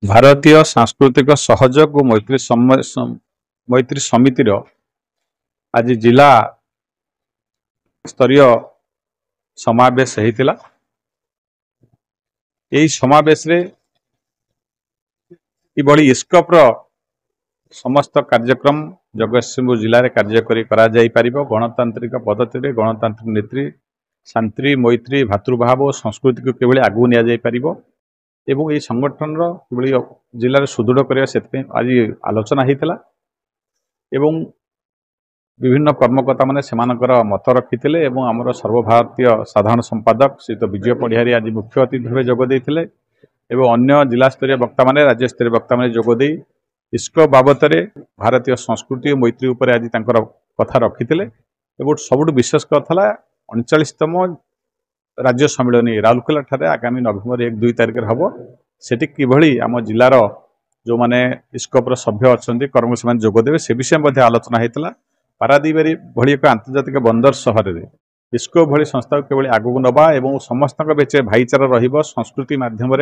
भारतीय सांस्कृतिक सहयोग और मैत्री समितिर आज जिला स्तरीय समावेश होता। यही समावेश रे इभली इस्कप्र समस्त कार्यक्रम जगतसिंहपुर जिले में कार्यकरी गणतांत्रिक पद्धति में गणतांत्रिक नीति शांति मैत्री भातृभाव और संस्कृति को किभली आगू नि जाई परिबो एवं ये संगठन किभली जिले में सुदृढ़ करने से आज आलोचना होता एवं विभिन्न कर्मकर्ता माने सेमानकर मत रखिते एवं आमर सर्वभारतीय साधारण संपादक श्रीयुत विजय पढ़ियारी आज मुख्य अतिथि भाव जोगदे एवं अन्य जिला स्तरीय वक्ता माने राज्य स्तरीय वक्ता माने जोगदे इस्क बाबत भारतीय संस्कृति और मैत्री उपर आज तांकर कथा रखिते एवं सबुठ विशेष कथा 39तम राज्य सम्मेलन राउरकेला ठारे आगामी नवेम्बर 1-2 तारिख हम सेठी किभली आम जिलार जो माने इस्कप्र सभ्य अच्छा कर्म से जोगदेवे से विषय में आलोचना होता। पारादीप भली एक आंतर्जातिक बंदर सहर में इस्को भली संस्था को आगू नवा एवं समस्त भाईचारा रहिबो संस्कृति माध्यम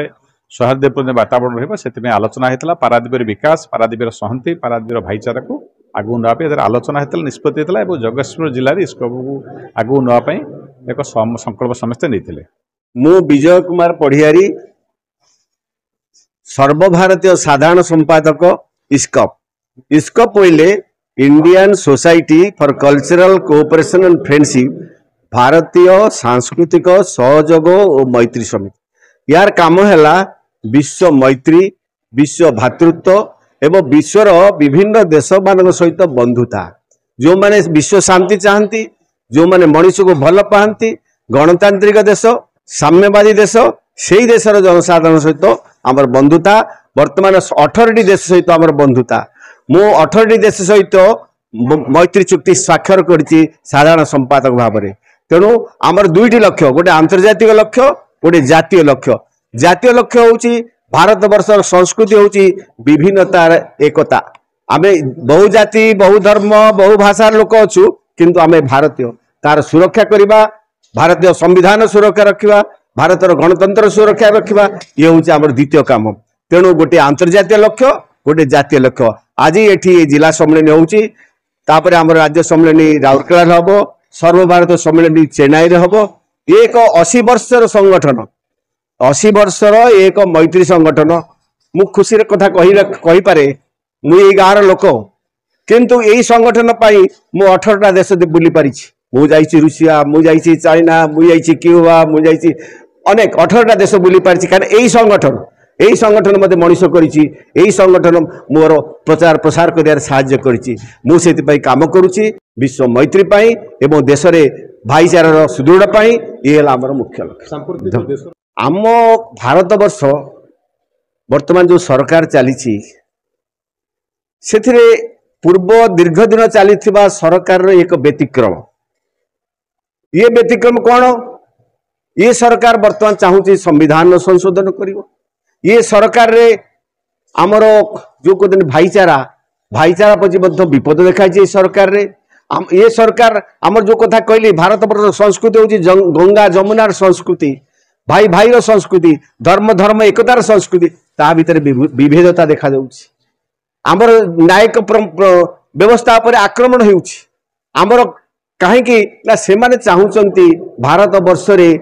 सौहार्दपूर्ण वातावरण रही आलोचना होता। पारादीप विकास पारादीप सहंति पारादीप भाईचारा को आगू नापी आलोचना होता निष्पत्ति होता और जगतसिंहपुर जिले में इस्को को आगू नापी एक संकल्प समस्ते नहीं। मु विजय कुमार पढ़ियारी सर्वभारतीय साधारण संपादक इस्कप बोले Indian society for cultural cooperation and friendship भारतीय सांस्कृतिक सहयोग और मैत्री समिति यार काम है विश्व मैत्री विश्व भातृत्व एवं विश्वर विभिन्न देश मान सहित बंधुता जो माने विश्व शांति चाहती जो माने मनुष्य को भल पाती गणतांत्रिक देश साम्यवादी देश से ही देशर जनसाधारण सहित आमर बंधुता वर्तमान 18टी देश सहित आमर बंधुता मु 18टी देश सहित मैत्री चुक्ति स्वाक्षर करी साधारण संपादक भाव में तेणु आमर 2टी लक्ष्य गोटे आंतर्जातिक लक्ष्य गोटे जातीय लक्ष्य हूँ भारत वर्षर संस्कृति हूँ विभिन्नतार एकता आमे बहु जाति बहु धर्म बहु भाषार लोक अच्छु किंतु आमे भारतीय तार सुरक्षा करवा भारतीय संविधान सुरक्षा रखा भारतर गणतंत्र सुरक्षा रखा ये हूँ आम द्वितीय काम तेणु गोटे आंतर्जातीय लक्ष्य गोटे जातीय लक्ष्य आज ये जिला सम्मेलन होपर आम राज्य सम्मेलन राउरकेला हम सर्वभारतीय सम्मेलन चेन्नई हम एक 80 वर्षर संगठन 80 वर्षर एक मैत्री संगठन मु खुशी कथा कहीपे मुझे गाँव लोक किंतु यही संगठन पाई मु 18टा देश बुली पारी मुझे रुषिया मुझे चाइना मुझे क्यूबा मुझे अनेक 18टा देश बुली पारी कारण यही संगठन मत मनीष करी संगठन मोर प्रचार प्रसार कर साहाय्य करी काम करुच्ची विश्व मैत्री पाई एवं देश में भाईचारार सुदृढ़ पाई ये आमर मुख्य लक्ष्य। आम भारत वर्ष वर्तमान जो सरकार चली से पूर्व दीर्घ दिन चली सरकार एक व्यतिक्रम ये व्यतिक्रम कौन ये सरकार वर्तमान चाहूँगी संविधान संशोधन कर ये सरकार रे आमर जो कहते भाईचारा प्रति विपद देखा सरकार रे ये सरकार आमर जो कथा कहली भारत वर्ष संस्कृति हूँ गंगा जमुनार संस्कृति भाई भाईर संस्कृति धर्म धर्म एकतार संस्कृति ता भीतर विभेदता देखा आमर न्यायिक व्यवस्था पर आक्रमण होमर कहीं से माने चाहूँगी भारत वर्ष रे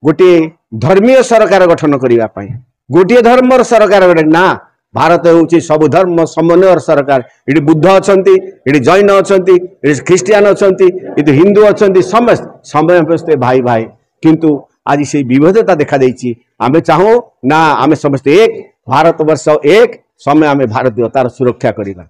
गोटे धर्मीय सरकार गठन करने गोटे धर्मर सरकार ना भारत हूँ सब धर्म समन्वय सरकार ये बुद्ध अच्छा ये जैन अच्छा ये ख्रीस्टियान अच्छा ये हिंदू अच्छा समस्त समस्त भाई भाई किंतु आज से विविधता देखा देती आमे चाहूँ ना आमे समस्त एक भारत वर्ष एक समय आमे भारतीय तार सुरक्षा करवा।